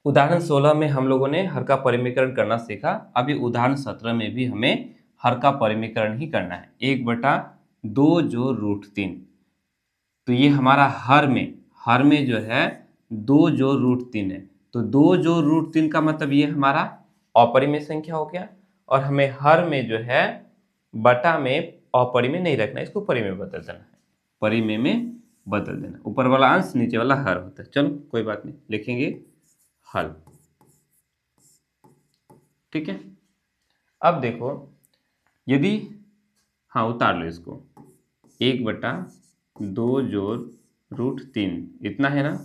उदाहरण 16 में हम लोगों ने हर का परिमीकरण करना सीखा। अभी उदाहरण 17 में भी हमें हर का परिमीकरण ही करना है। 1/2 जो √3, तो ये हमारा हर में जो है 2 जो √3 है। तो 2 जो √3 का मतलब ये हमारा अपरिमेय संख्या हो गया, और हमें हर में जो है बटा में अपरिमेय नहीं रखना, इसको परिमेय में बदल देना है, परिमेय में बदल देना। ऊपर वाला अंश नीचे वाला हर होता है। चलो कोई बात नहीं, लिखेंगे हल। ठीक है, अब देखो यदि, हाँ उतार लो इसको, 1/2 जोड़ √3 इतना है ना।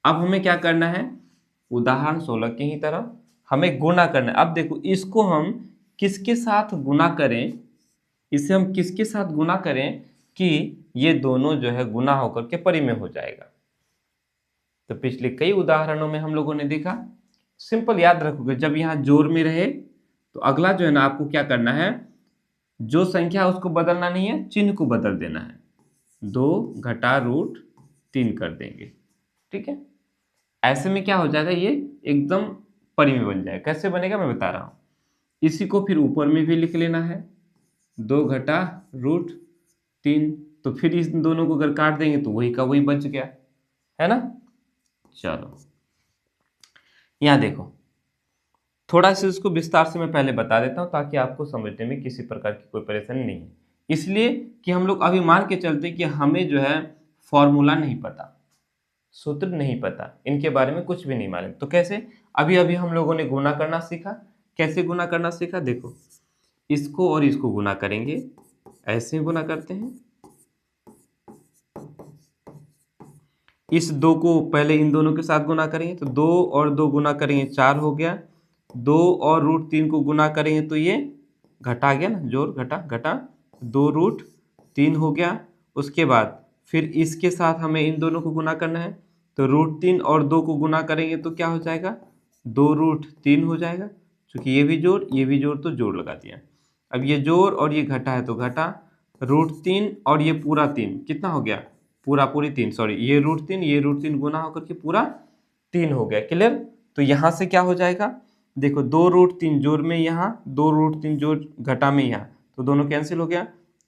अब हमें क्या करना है, उदाहरण 16 की ही तरह हमें गुना करना है। अब देखो इसको हम किसके साथ गुना करें, इसे हम किसके साथ गुना करें कि ये दोनों जो है गुना होकर के परिमेय हो जाएगा। तो पिछले कई उदाहरणों में हम लोगों ने देखा, सिंपल याद रखोगे, जब यहाँ जोड़ में रहे तो अगला जो है ना आपको क्या करना है, जो संख्या उसको बदलना नहीं है, चिन्ह को बदल देना है। 2 घटा √3 कर देंगे। ठीक है, ऐसे में क्या हो जाएगा, ये एकदम परिमेय बन जाएगा। कैसे बनेगा मैं बता रहा हूं। इसी को फिर ऊपर में भी लिख लेना है, 2 घटा √3। तो फिर इस दोनों को अगर काट देंगे तो वही का वही बच गया, है ना। चलो यहां देखो, थोड़ा सा इसको विस्तार से मैं पहले बता देता हूं ताकि आपको समझने में किसी प्रकार की कोई परेशानी नहीं है। इसलिए कि हम लोग अभी मान के चलते कि हमें जो है फॉर्मूला नहीं पता, सूत्र नहीं पता, इनके बारे में कुछ भी नहीं मालूम। तो कैसे, अभी अभी हम लोगों ने गुना करना सीखा। कैसे गुना करना सीखा, देखो इसको और इसको गुना करेंगे, ऐसे गुना करते हैं। इस 2 को पहले इन दोनों के साथ गुना करेंगे तो 2 और 2 गुना करेंगे 4 हो गया। 2 और √3 को गुना करेंगे तो ये घटा गया ना, जोड़ घटा घटा 2 √3 हो गया। उसके बाद फिर इसके साथ हमें इन दोनों को गुना करना है, तो √3 और 2 को गुना करेंगे तो क्या हो जाएगा, 2 √3 हो जाएगा। क्योंकि ये भी जोड़ तो जोड़ लगा दिया। अब ये जोड़ और ये घटा है तो घटा, √3 और ये पूरा 3 कितना हो गया, पूरी 3, सॉरी ये √3 गुना होकर के पूरा 3 हो गया। क्लियर। तो यहाँ से क्या हो जाएगा, देखो 2 √3 जोड़ में यहाँ, 2 √3 जोड़ घटा में यहाँ, तो दोनों कैंसिल हो गया।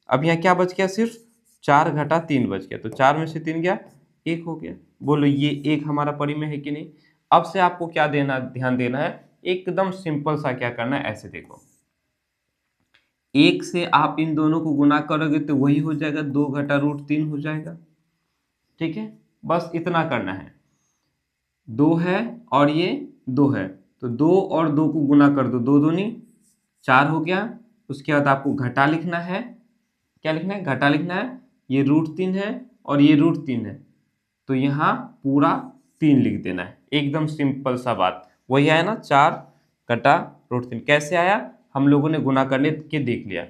अब यहाँ क्या बच गया, सिर्फ 4 घटा 3 बच गया। तो 4 में से 3 गया, 1 हो गया। बोलो ये 1 हमारा परिमेय है कि नहीं। अब से आपको क्या देना, ध्यान देना है, एकदम सिंपल सा क्या करना है, ऐसे देखो 1 से आप इन दोनों को गुना करोगे तो वही हो जाएगा, 2 घटा √3 हो जाएगा। ठीक है, बस इतना करना है। 2 है और ये 2 है, तो 2 और 2 को गुना कर दो, 2 दूनी 4 हो गया। उसके बाद आपको घटा लिखना है, क्या लिखना है, घटा लिखना है। ये √3 है और ये √3 है, तो यहाँ पूरा 3 लिख देना है। एकदम सिंपल सा बात, वही आया ना, 4 घटा √3। कैसे आया, हम लोगों ने गुना करने के देख लिया।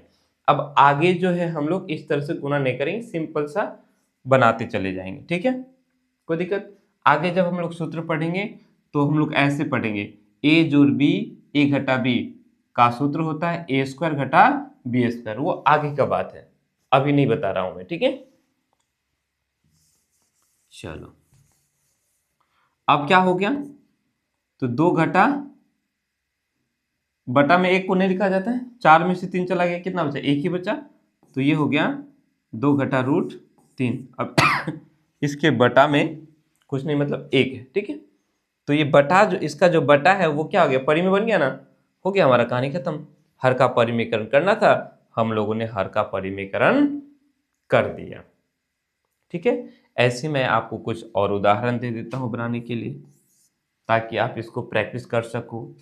अब आगे जो है हम लोग इस तरह से गुना नहीं करेंगे, सिंपल सा बनाते चले जाएंगे। ठीक है, कोई दिक्कत। आगे जब हम लोग सूत्र पढ़ेंगे तो हम लोग ऐसे पढ़ेंगे, a जोड़ b, a घटा b का सूत्र होता है a² घटा b²। वो आगे का बात है, अभी नहीं बता रहा हूं मैं। ठीक है, चलो अब क्या हो गया, तो 2 घटा बटा में 1 को नहीं लिखा जाता है, 4 में से 3 चला गया, कितना बचा, 1 ही बचा। तो ये हो गया 2 घटा √3। अब इसके बटा में कुछ नहीं, मतलब 1 है। ठीक है, तो ये बटा, जो इसका जो बटा है वो क्या हो गया, परिमेय बन गया ना। हो गया, हमारा कहानी खत्म। हर का परिमेयकरण करना था, हम लोगों ने हर का परिमेयकरण कर दिया। ठीक है, ऐसे मैं आपको कुछ और उदाहरण दे देता हूं बनाने के लिए, ताकि आप इसको प्रैक्टिस कर सको।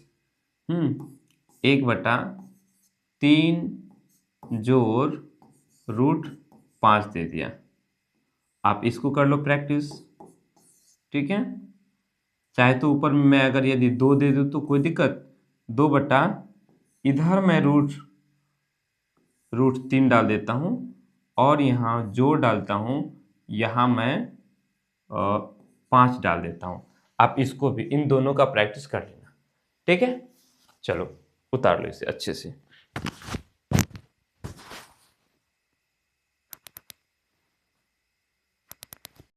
1/3 जोड़ √5 दे दिया, आप इसको कर लो प्रैक्टिस। ठीक है, चाहे तो ऊपर में मैं अगर यदि 2 दे दूं तो कोई दिक्कत, 2 बटा इधर मैं √3 डाल देता हूं और यहाँ जोड़ डालता हूं, यहाँ मैं 5 डाल देता हूं। आप इसको भी, इन दोनों का प्रैक्टिस कर लेना। ठीक है, चलो उतार लो इसे अच्छे से।